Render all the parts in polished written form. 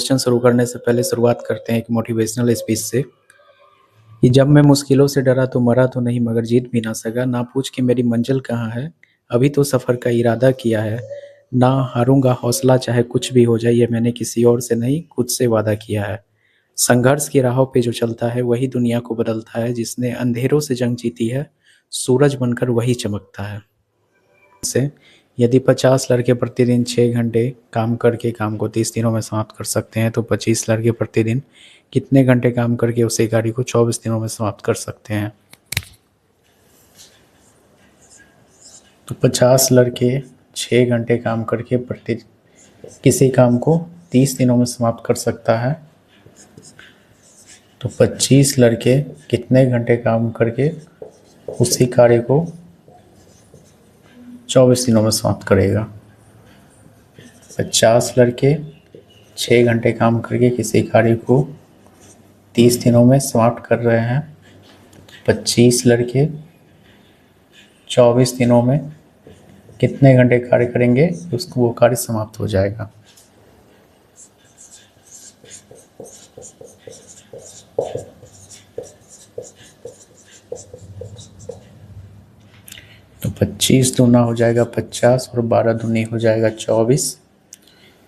Question शुरू करने से पहले शुरुआत करते हैं एक मोटिवेशनल स्पीच से कि जब मैं मुश्किलों से डरा तो मरा तो नहीं मगर जीत भी ना सका। ना पूछ के मेरी मंजिल कहाँ है, अभी तो सफ़र का इरादा किया है। ना हारूंगा हौसला चाहे कुछ भी हो जाए, ये मैंने किसी और से नहीं खुद से वादा किया है। संघर्ष की राहों पे जो चलता है वही दुनिया को बदलता है। जिसने अंधेरों से जंग जीती है सूरज बनकर वही चमकता है। से यदि 50 लड़के प्रतिदिन 6 घंटे काम करके काम को 30 दिनों में समाप्त कर सकते हैं तो 25 लड़के प्रतिदिन कितने घंटे काम करके उसी कार्य को 24 दिनों में समाप्त कर सकते हैं। तो 50 लड़के 6 घंटे काम करके प्रति किसी काम को 30 दिनों में समाप्त कर सकता है, तो 25 लड़के कितने घंटे काम करके उसी कार्य को 24 दिनों में समाप्त करेगा। 50 लड़के 6 घंटे काम करके किसी कार्य को 30 दिनों में समाप्त कर रहे हैं। 25 लड़के 24 दिनों में कितने घंटे कार्य करेंगे, उसको वो कार्य समाप्त हो जाएगा। तो 25 दूना हो जाएगा 50 और 12 दूनी हो जाएगा 24,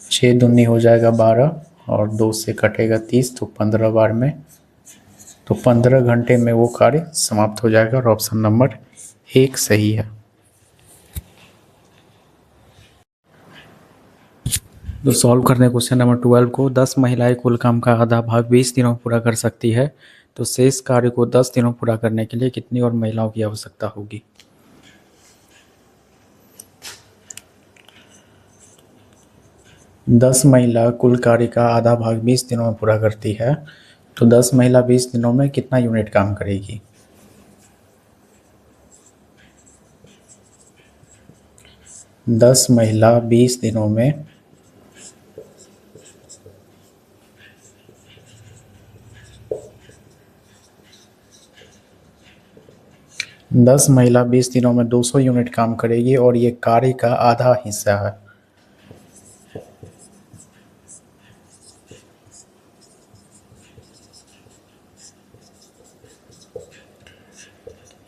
6 दूनी हो जाएगा 12 और 2 से कटेगा 30, तो 15 बार में, तो 15 घंटे में वो कार्य समाप्त हो जाएगा और ऑप्शन नंबर 1 सही है। तो सॉल्व करने क्वेश्चन नंबर 12 को 10 महिलाएं कुल काम का आधा भाग 20 दिनों में पूरा कर सकती है, तो शेष कार्य को 10 दिनों पूरा करने के लिए कितनी और महिलाओं की आवश्यकता होगी। दस महिला कुल कार्य का आधा भाग 20 दिनों में पूरा करती है, तो 10 महिला 20 दिनों में कितना यूनिट काम करेगी। दस महिला 20 दिनों में 200 यूनिट काम करेगी और ये कार्य का आधा हिस्सा है।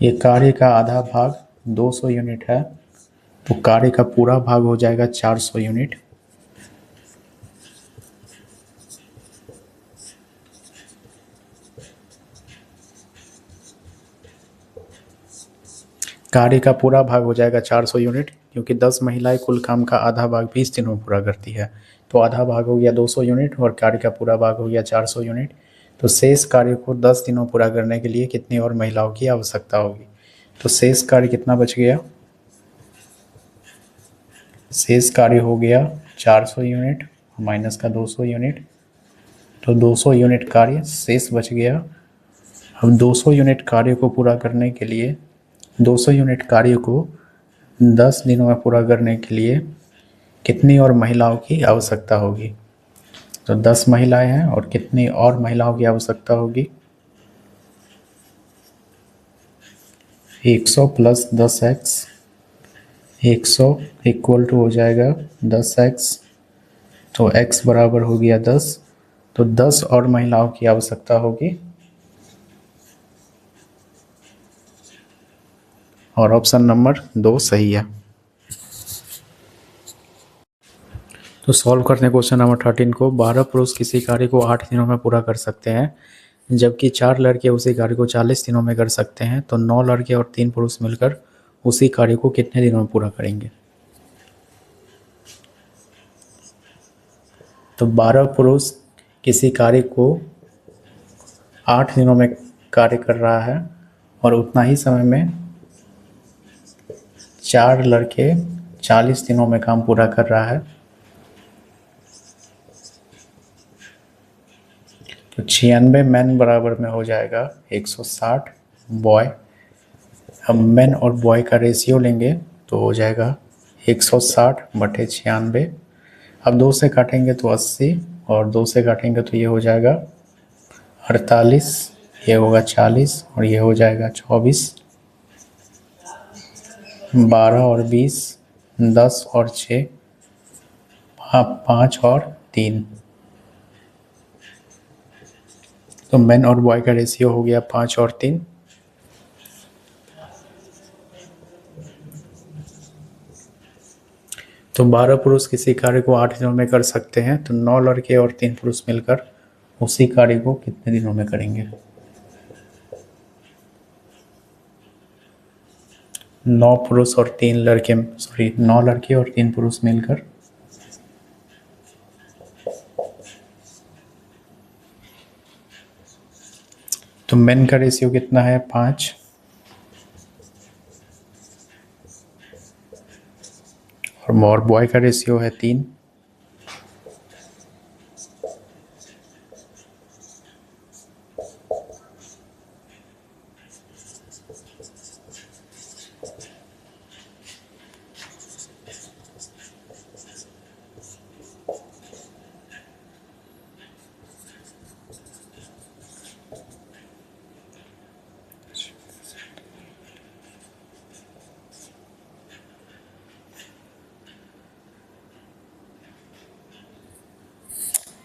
ये कार्य का आधा भाग 200 यूनिट है, तो कार्य का पूरा भाग हो जाएगा 400 यूनिट। कार्य का पूरा भाग हो जाएगा 400 यूनिट, क्योंकि 10 महिलाएं कुल काम का आधा भाग 20 दिनों में पूरा करती है, तो आधा भाग हो गया 200 यूनिट और कार्य का पूरा भाग हो गया 400 यूनिट। तो शेष कार्य को 10 दिनों पूरा करने के लिए कितनी और महिलाओं की आवश्यकता होगी। तो शेष कार्य कितना बच गया, शेष कार्य हो गया 400 यूनिट माइनस का 200 यूनिट, तो 200 यूनिट कार्य शेष बच गया। अब 200 यूनिट कार्य को पूरा करने के लिए 200 यूनिट कार्य को 10 दिनों में पूरा करने के लिए कितनी और महिलाओं की आवश्यकता होगी। तो 10 महिलाएं हैं और कितनी और महिलाओं की आवश्यकता होगी। 100 प्लस 10x, 100 इक्वल टू हो जाएगा 10x, तो x बराबर हो गया 10, तो 10 और महिलाओं की आवश्यकता होगी और ऑप्शन नंबर 2 सही है। तो सॉल्व करते हैं क्वेश्चन नंबर 13 को। 12 पुरुष किसी कार्य को 8 दिनों में पूरा कर सकते हैं, जबकि 4 लड़के उसी कार्य को 40 दिनों में कर सकते हैं, तो 9 लड़के और 3 पुरुष मिलकर उसी कार्य को कितने दिनों में पूरा करेंगे। तो 12 पुरुष किसी कार्य को 8 दिनों में कार्य कर रहा है और उतना ही समय में 4 लड़के 40 दिनों में काम पूरा कर रहा है, तो 96 मैन बराबर में हो जाएगा 160 बॉय। अब मैन और बॉय का रेशियो लेंगे तो हो जाएगा 160 बटे 96। अब 2 से काटेंगे तो 80 और 2 से काटेंगे तो ये हो जाएगा 48, ये होगा 40 और ये हो जाएगा 24। 12 और 20, 10 और 6, 5 और 3, तो मैन और बॉय का रेशियो हो गया 5 और 3। तो 12 पुरुष किसी कार्य को 8 दिनों में कर सकते हैं, तो 9 लड़के और 3 पुरुष मिलकर उसी कार्य को कितने दिनों में करेंगे? 9 पुरुष और 3 लड़के, सॉरी 9 लड़के और 3 पुरुष मिलकर तो मेन का रेशियो कितना है? 5 और बॉय का रेशियो है 3।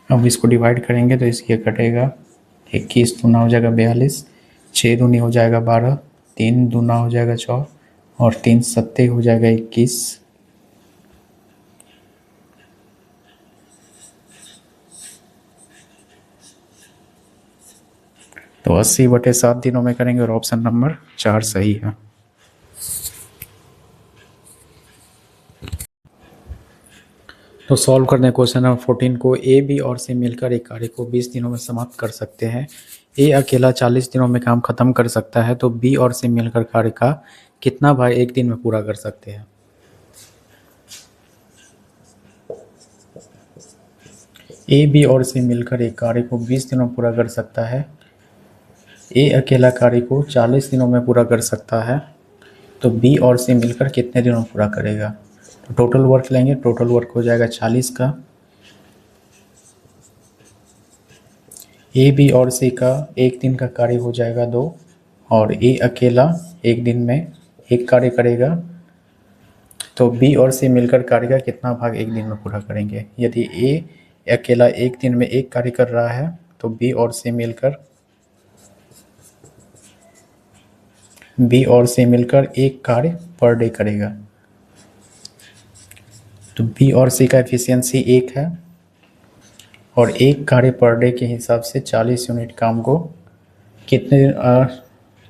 अब इसको डिवाइड करेंगे तो इसके कटेगा 21 दूना हो जाएगा 42, 6 दूनी हो जाएगा 12, 3 दूना हो जाएगा 4 और 3 सत्ते हो जाएगा 21। तो 80/7 दिनों में करेंगे और ऑप्शन नंबर 4 सही है। तो सॉल्व करने क्वेश्चन नंबर 14 को ए, बी और सी मिलकर एक कार्य को 20 दिनों में समाप्त कर सकते हैं। ए अकेला 40 दिनों में काम खत्म कर सकता है, तो बी और सी मिलकर कार्य का कितना भाग एक दिन में पूरा कर सकते हैं? ए, बी और सी मिलकर एक कार्य को 20 दिनों में पूरा कर सकता है। ए अकेला कार्य को 40 दिनों में पूरा कर सकता है, तो बी और सी मिलकर कितने दिनों में पूरा करेगा? तो टोटल वर्क लेंगे, टोटल वर्क हो जाएगा 40 का। ए, बी और सी का एक दिन का कार्य हो जाएगा 2 और ए अकेला एक दिन में एक कार्य करेगा, तो बी और सी मिलकर कार्य का कितना भाग एक दिन में पूरा करेंगे? यदि ए अकेला एक दिन में एक कार्य कर रहा है तो बी और सी मिलकर एक कार्य पर डे करेगा। तो बी और सी का एफिशिएंसी 1 है और एक कार्य पर डे के हिसाब से 40 यूनिट काम को कितने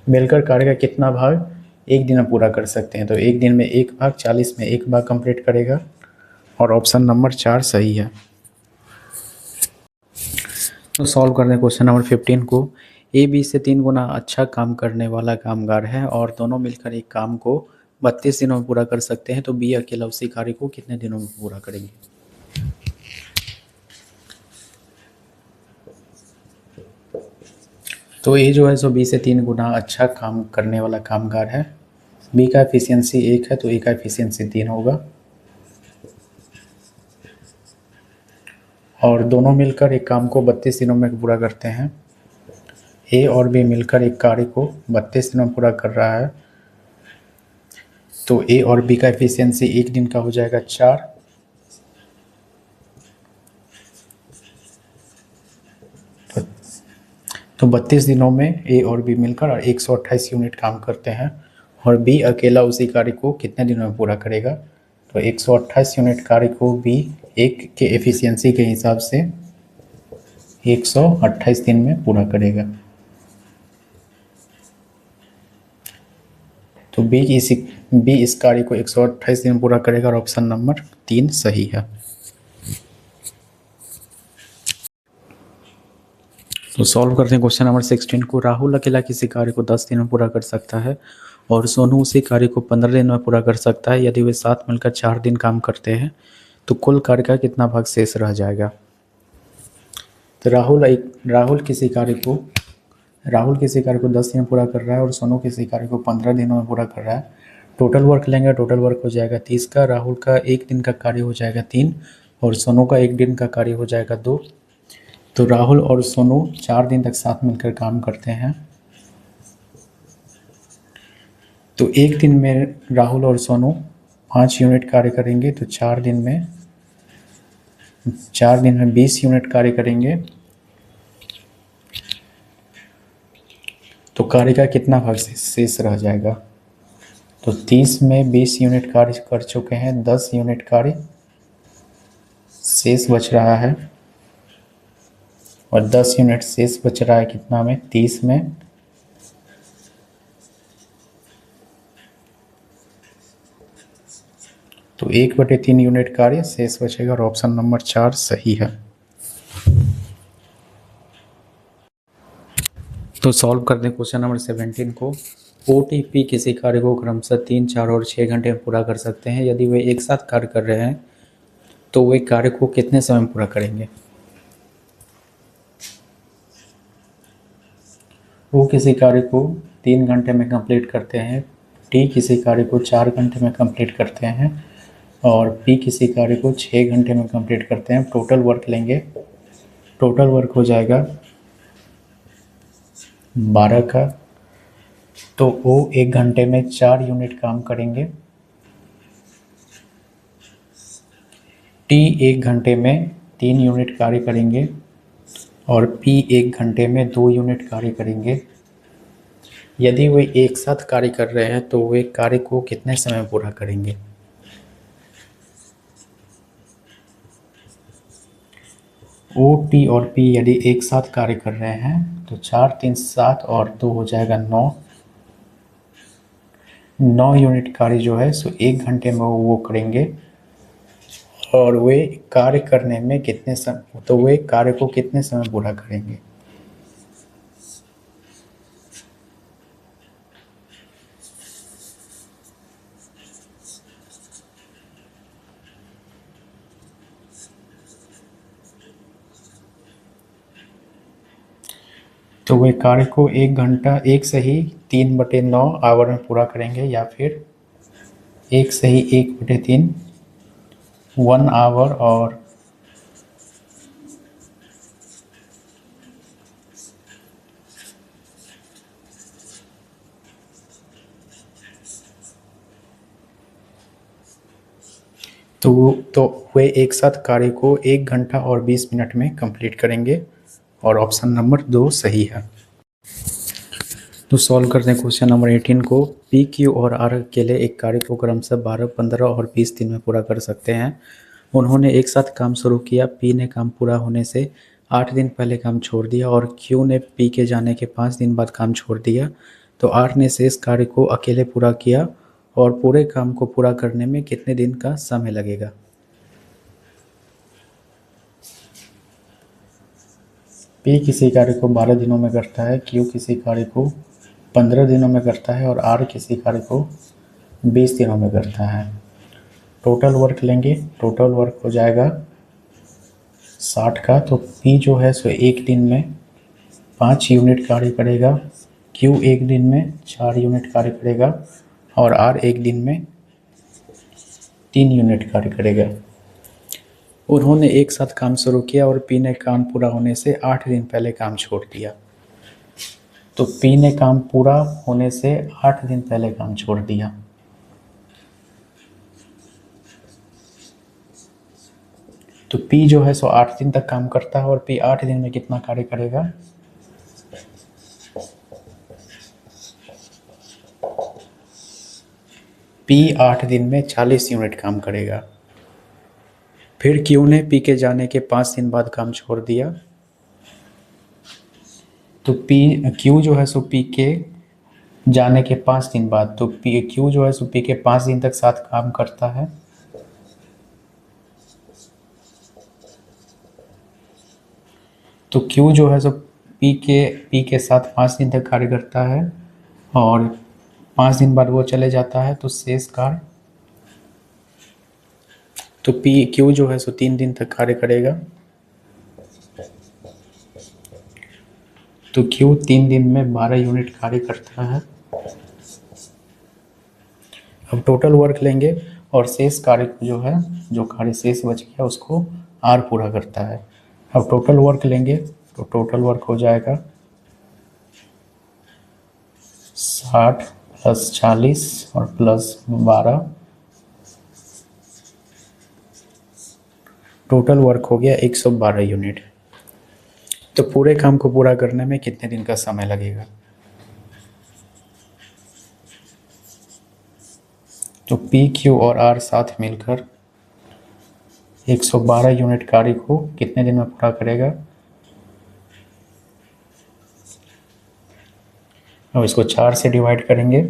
मिलकर कार्य का कितना भाग एक दिन में पूरा कर सकते हैं? तो एक दिन में एक भाग, 40 में एक भाग कंप्लीट करेगा और ऑप्शन नंबर 4 सही है। तो सॉल्व करने क्वेश्चन नंबर 15 को ए, बी से 3 गुना अच्छा काम करने वाला कामगार है और दोनों मिलकर एक काम को 32 दिनों में पूरा कर सकते हैं, तो बी अकेला उसी कार्य को कितने दिनों में पूरा करेंगे? तो ए जो है सो बी से 3 गुना अच्छा काम करने वाला कामगार है। बी का एफिशिएंसी 1 है तो ए का एफिशिएंसी 3 होगा और दोनों मिलकर एक काम को 32 दिनों में पूरा करते हैं। ए और बी मिलकर एक कार्य को 32 दिनों में पूरा कर रहा है, तो ए और बी का एफिशिएंसी एक दिन का हो जाएगा 4 तो 32 दिनों में ए और बी मिलकर 128 यूनिट काम करते हैं और बी अकेला उसी कार्य को कितने दिनों में पूरा करेगा? तो 128 यूनिट कार्य को बी एक के एफिशिएंसी के हिसाब से 128 दिन में पूरा करेगा। तो बी इस कार्य को 128 दिन में पूरा करेगा और ऑप्शन नंबर 3 सही है। तो सॉल्व करते हैं क्वेश्चन नंबर 16 को। राहुल अकेला किसी कार्य को 10 दिन में पूरा कर सकता है और सोनू उसी कार्य को 15 दिन में पूरा कर सकता है। यदि वे साथ मिलकर 4 दिन काम करते हैं तो कुल कार्य का कितना भाग शेष रह जाएगा? तो राहुल किसी कार्य को 10 दिन में पूरा कर रहा है और सोनू किसी कार्य को 15 दिनों में पूरा कर रहा है। टोटल वर्क लेंगे, टोटल वर्क हो जाएगा 30 का। राहुल का एक दिन का कार्य हो जाएगा 3 और सोनू का एक दिन का कार्य हो जाएगा 2। तो राहुल और सोनू 4 दिन तक साथ मिलकर काम करते हैं, तो एक दिन में राहुल और सोनू 5 यूनिट कार्य करेंगे, तो 4 दिन में 20 यूनिट कार्य करेंगे तो कार्य का कितना भाग शेष रह जाएगा? तो 30 में 20 यूनिट कार्य कर चुके हैं, 10 यूनिट कार्य शेष बच रहा है, और 10 यूनिट शेष बच रहा है कितना में? 30 में। तो 1/3 यूनिट कार्य शेष बचेगा, और ऑप्शन नंबर 4 सही है। तो सॉल्व कर दें क्वेश्चन नंबर 17 को। ओटीपी किसी कार्य को क्रमशः 3, 4 और 6 घंटे में पूरा कर सकते हैं। यदि वे एक साथ कार्य कर रहे हैं तो वे कार्य को कितने समय में पूरा करेंगे? वो किसी कार्य को 3 घंटे में कंप्लीट करते हैं, टी किसी कार्य को 4 घंटे में कंप्लीट करते हैं, और पी किसी कार्य को 6 घंटे में कंप्लीट करते हैं। टोटल वर्क लेंगे, टोटल वर्क हो जाएगा 12 का। तो वो 1 घंटे में 4 यूनिट काम करेंगे, टी 1 घंटे में 3 यूनिट कार्य करेंगे, और पी 1 घंटे में 2 यूनिट कार्य करेंगे। यदि वे एक साथ कार्य कर रहे हैं तो वे कार्य को कितने समय में पूरा करेंगे? ओ, टी और पी यदि एक साथ कार्य कर रहे हैं तो 4, 3, 7 और 2 हो जाएगा 9। 9 यूनिट कार्य जो है सो 1 घंटे में वो करेंगे, और वे कार्य करने में कितने समय, तो वे कार्य को कितने समय पूरा करेंगे? तो वे कार्य को 1 घंटा, 1 से ही 3/9 आवर में पूरा करेंगे, या फिर 1 से ही 1/3 1 आवर, और तो वे एक साथ कार्य को 1 घंटा और 20 मिनट में कंप्लीट करेंगे, और ऑप्शन नंबर 2 सही है। तो सॉल्व करते हैं क्वेश्चन नंबर 18 को। पी, क्यू और आर अकेले एक कार्य को क्रमशः 12, 15 और 20 दिन में पूरा कर सकते हैं। उन्होंने एक साथ काम शुरू किया। पी ने काम पूरा होने से 8 दिन पहले काम छोड़ दिया, और क्यू ने पी के जाने के 5 दिन बाद काम छोड़ दिया। तो आर ने शेष कार्य को अकेले पूरा किया, और पूरे काम को पूरा करने में कितने दिन का समय लगेगा? पी किसी कार्य को 12 दिनों में करता है, क्यू किसी कार्य को 15 दिनों में करता है, और आर किसी कार्य को 20 दिनों में करता है। टोटल वर्क लेंगे, टोटल वर्क हो जाएगा 60 का। तो पी जो है सो 1 दिन में 5 यूनिट कार्य करेगा, क्यू 1 दिन में 4 यूनिट कार्य करेगा, और आर 1 दिन में 3 यूनिट कार्य करेगा। उन्होंने एक साथ काम शुरू किया, और पी ने काम पूरा होने से 8 दिन पहले काम छोड़ दिया। तो पी ने काम पूरा होने से 8 दिन पहले काम छोड़ दिया। तो पी जो है सो 8 दिन तक काम करता है, और पी 8 दिन में कितना कार्य करेगा? पी 8 दिन में 40 यूनिट काम करेगा। फिर क्यू ने पी के जाने के 5 दिन बाद काम छोड़ दिया। तो क्यू जो है सो पी के जाने के 5 दिन बाद, तो क्यू जो है सो पी के 5 दिन तक साथ काम करता है। तो क्यू जो है सो पी के साथ 5 दिन तक कार्य करता है, और 5 दिन बाद वो चले जाता है। तो शेष कार्य, तो क्यू जो है सो 3 दिन तक कार्य करेगा। तो क्यू 3 दिन में 12 यूनिट कार्य करता है। अब टोटल वर्क लेंगे, और शेष कार्य को जो है, जो कार्य शेष बच गया उसको आर पूरा करता है। अब टोटल वर्क लेंगे, तो टोटल वर्क हो जाएगा 60 + 40 और +12। टोटल वर्क हो गया 112 यूनिट। तो पूरे काम को पूरा करने में कितने दिन का समय लगेगा? तो पी, क्यू और आर साथ मिलकर 112 यूनिट कार्य को कितने दिन में पूरा करेगा। अब इसको 4 से डिवाइड करेंगे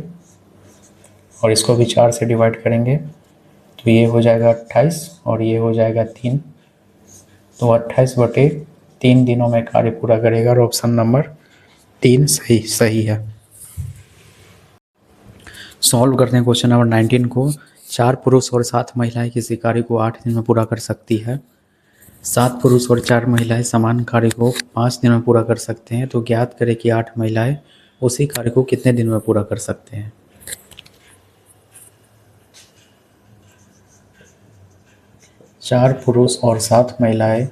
और इसको भी 4 से डिवाइड करेंगे, तो ये हो जाएगा 28 और ये हो जाएगा 3। तो 28/3 दिनों में कार्य पूरा करेगा और ऑप्शन नंबर 3 सही है। सॉल्व करते हैं क्वेश्चन नंबर 19 को। 4 पुरुष और 7 महिलाएं किसी कार्य को 8 दिन में पूरा कर सकती है। 7 पुरुष और 4 महिलाएं समान कार्य को 5 दिन में पूरा कर सकते हैं, तो ज्ञात करें कि 8 महिलाएं उसी कार्य को कितने दिन में पूरा कर सकते हैं। चार पुरुष और 7 महिलाएं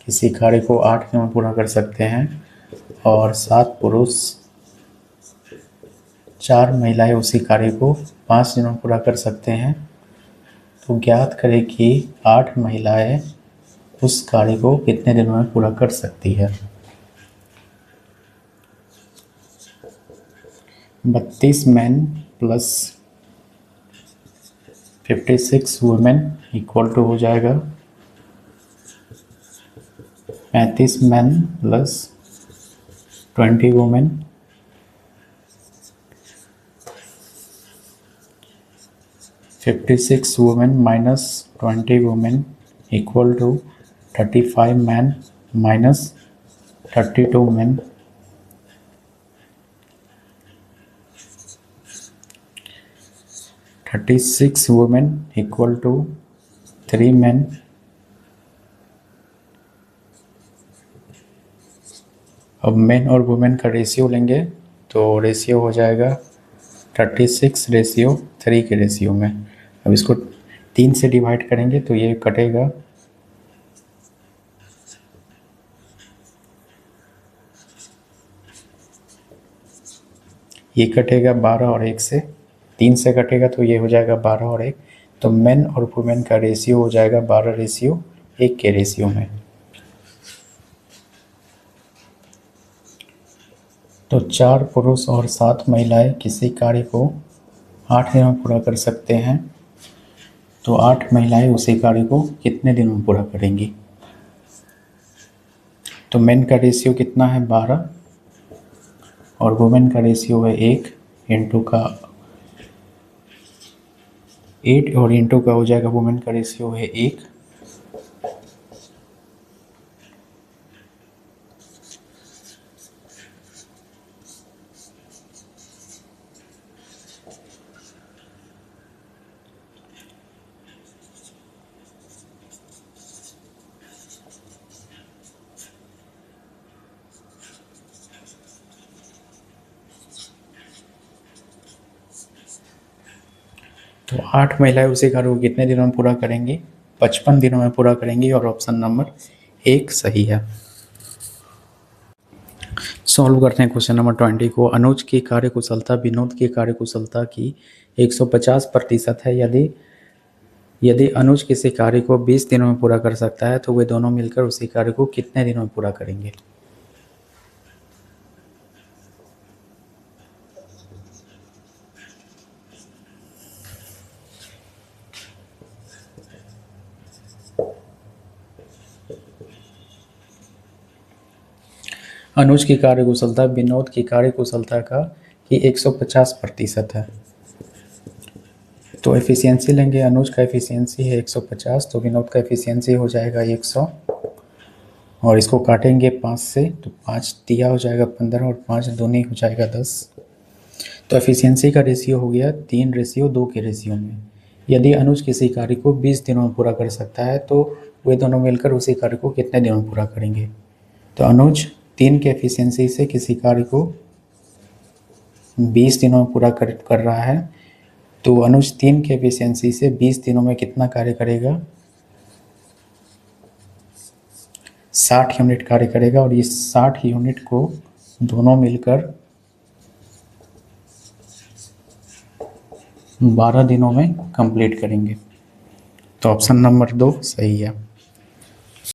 किसी कार्य को 8 दिन में पूरा कर सकते हैं और 7 पुरुष 4 महिलाएं उसी कार्य को 5 दिन में पूरा कर सकते हैं, तो ज्ञात करें कि 8 महिलाएं उस कार्य को कितने दिनों में पूरा कर सकती है। 32 man plus 56 women equal to हो जाएगा 35 man plus 20 women. 56 women minus 20 women equal to 35 man minus 32 man. 36 women equal to 3 man. अब मैन और वुमेन का रेशियो लेंगे तो रेशियो हो जाएगा 36:3 के रेशियो में। अब इसको 3 से डिवाइड करेंगे तो ये कटेगा, ये कटेगा 12 और 1 से, 3 से कटेगा तो ये हो जाएगा 12 और 1, तो मेन और वुमेन का रेशियो हो जाएगा 12:1 के रेशियो में। तो 4 पुरुष और 7 महिलाएं किसी कार्य को 8 दिन में पूरा कर सकते हैं, तो 8 महिलाएं उसी कार्य को कितने दिन में पूरा करेंगी। तो मेन का रेशियो कितना है 12 और वुमेन का रेशियो है 1 इंटू का 8 और इंटू का हो जाएगा वुमेन का रेशियो है 1। तो 8 महिलाएं उसी कार्य को कितने दिनों में पूरा करेंगी, 55 दिनों में पूरा करेंगी और ऑप्शन नंबर 1 सही है। सॉल्व करते हैं क्वेश्चन नंबर 20 को। अनुज की कार्यकुशलता विनोद की कार्यकुशलता की 150% है। यदि अनुज किसी कार्य को 20 दिनों में पूरा कर सकता है तो वे दोनों मिलकर उसी कार्य को कितने दिनों में पूरा करेंगे। अनुज की कार्यकुशलता विनोद की कार्यकुशलता की 150% है, तो एफिशिएंसी लेंगे। अनुज का एफिशिएंसी है 150, तो विनोद का एफिशिएंसी हो जाएगा 100 और इसको काटेंगे 5 से, तो 5 दिया हो जाएगा 15 और 5 दूनी हो जाएगा 10। तो एफिशिएंसी का रेशियो हो गया 3:2 के रेशियो में। यदि अनुज किसी कार्य को 20 दिनों में पूरा कर सकता है तो वे दोनों मिलकर उसी कार्य को कितने दिनों में पूरा करेंगे। तो अनुज 3 के एफिशिएंसी से किसी कार्य को 20 दिनों में पूरा कर रहा है, तो अनुज 3 के एफिशिएंसी से 20 दिनों में कितना कार्य करेगा, 60 यूनिट कार्य करेगा और इस 60 यूनिट को दोनों मिलकर 12 दिनों में कंप्लीट करेंगे। तो ऑप्शन नंबर 2 सही है।